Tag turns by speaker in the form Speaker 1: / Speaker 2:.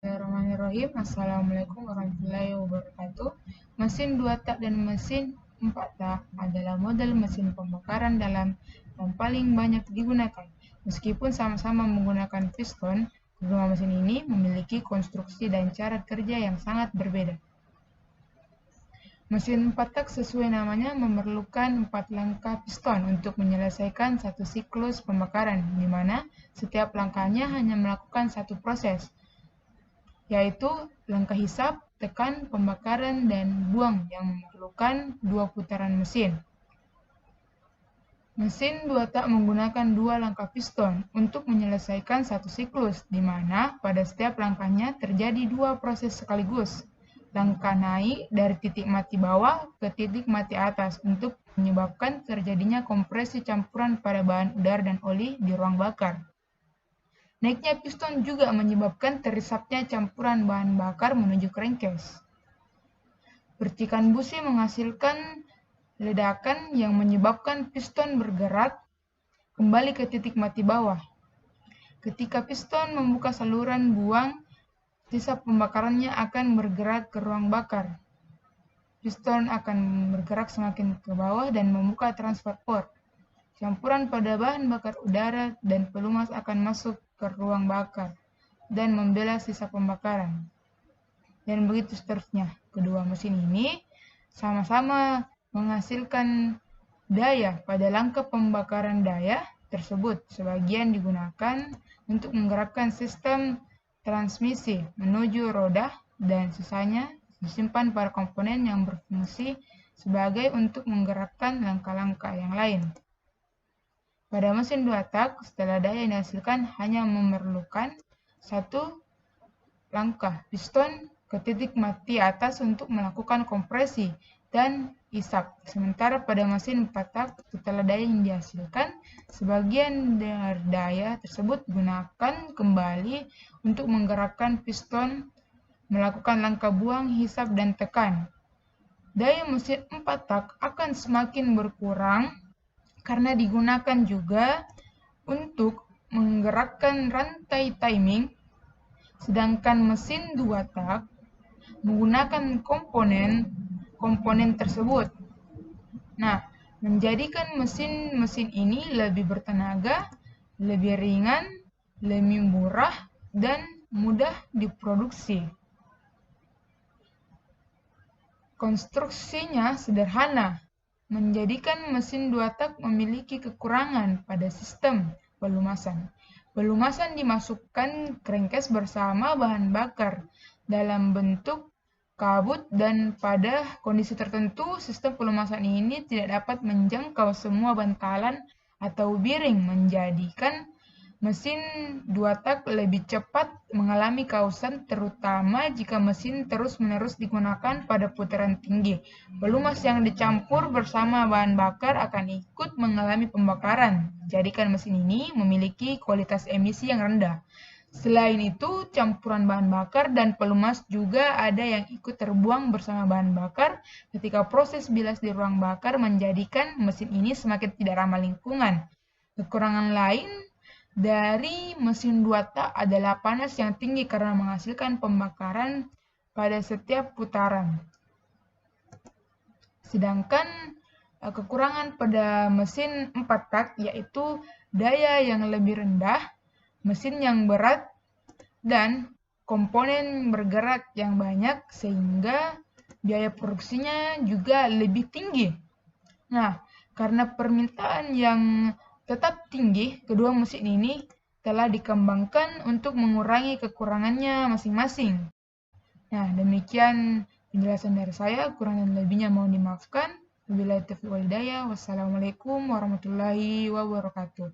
Speaker 1: Bismillahirrahmanirrahim. Assalamualaikum warahmatullahi wabarakatuh. Mesin 2 tak dan mesin 4 tak adalah model mesin pembakaran dalam yang paling banyak digunakan. Meskipun sama-sama menggunakan piston, kedua mesin ini memiliki konstruksi dan cara kerja yang sangat berbeda. Mesin 4 tak sesuai namanya memerlukan 4 langkah piston untuk menyelesaikan satu siklus pembakaran, di mana setiap langkahnya hanya melakukan satu proses, yaitu langkah hisap, tekan, pembakaran, dan buang yang memerlukan 2 putaran mesin. Mesin 2 tak menggunakan 2 langkah piston untuk menyelesaikan satu siklus, di mana pada setiap langkahnya terjadi 2 proses sekaligus. Langkah naik dari titik mati bawah ke titik mati atas untuk menyebabkan terjadinya kompresi campuran pada bahan udara dan oli di ruang bakar. Naiknya piston juga menyebabkan terisapnya campuran bahan bakar menuju crankcase. Percikan busi menghasilkan ledakan yang menyebabkan piston bergerak kembali ke titik mati bawah. Ketika piston membuka saluran buang, sisa pembakarannya akan bergerak ke ruang bakar. Piston akan bergerak semakin ke bawah dan membuka transfer port. Campuran pada bahan bakar udara dan pelumas akan masuk ke ruang bakar dan membela sisa pembakaran. Dan begitu seterusnya. Kedua mesin ini sama-sama menghasilkan daya pada langkah pembakaran daya tersebut. Sebagian digunakan untuk menggerakkan sistem transmisi menuju roda dan sisanya disimpan pada komponen yang berfungsi sebagai untuk menggerakkan langkah-langkah yang lain. Pada mesin 2 tak, setelah daya yang dihasilkan hanya memerlukan satu langkah piston ke titik mati atas untuk melakukan kompresi dan isap. Sementara pada mesin 4 tak, setelah daya yang dihasilkan, sebagian dari daya tersebut digunakan kembali untuk menggerakkan piston, melakukan langkah buang, hisap, dan tekan. Daya mesin 4 tak akan semakin berkurang karena digunakan juga untuk menggerakkan rantai timing, sedangkan mesin 2 tak menggunakan komponen tersebut. Nah, menjadikan mesin-mesin ini lebih bertenaga, lebih ringan, lebih murah, dan mudah diproduksi. Konstruksinya sederhana, menjadikan mesin 2 tak memiliki kekurangan pada sistem pelumasan. Pelumasan dimasukkan crankcase bersama bahan bakar dalam bentuk kabut, dan pada kondisi tertentu sistem pelumasan ini tidak dapat menjangkau semua bantalan atau bearing, menjadikan mesin 2 tak lebih cepat mengalami kausan, terutama jika mesin terus-menerus digunakan pada putaran tinggi. Pelumas yang dicampur bersama bahan bakar akan ikut mengalami pembakaran, jadikan mesin ini memiliki kualitas emisi yang rendah. Selain itu, campuran bahan bakar dan pelumas juga ada yang ikut terbuang bersama bahan bakar ketika proses bilas di ruang bakar, menjadikan mesin ini semakin tidak ramah lingkungan. Kekurangan lain dari mesin 2 tak adalah panas yang tinggi karena menghasilkan pembakaran pada setiap putaran. Sedangkan kekurangan pada mesin 4 tak yaitu daya yang lebih rendah, mesin yang berat, dan komponen bergerak yang banyak, sehingga biaya produksinya juga lebih tinggi. Nah, karena permintaan yang tetap tinggi, kedua mesin ini telah dikembangkan untuk mengurangi kekurangannya masing-masing. Nah, demikian penjelasan dari saya, kurang dan lebihnya mohon dimaafkan. Wabillahi taufiq wal hidayah. Wassalamualaikum warahmatullahi wabarakatuh.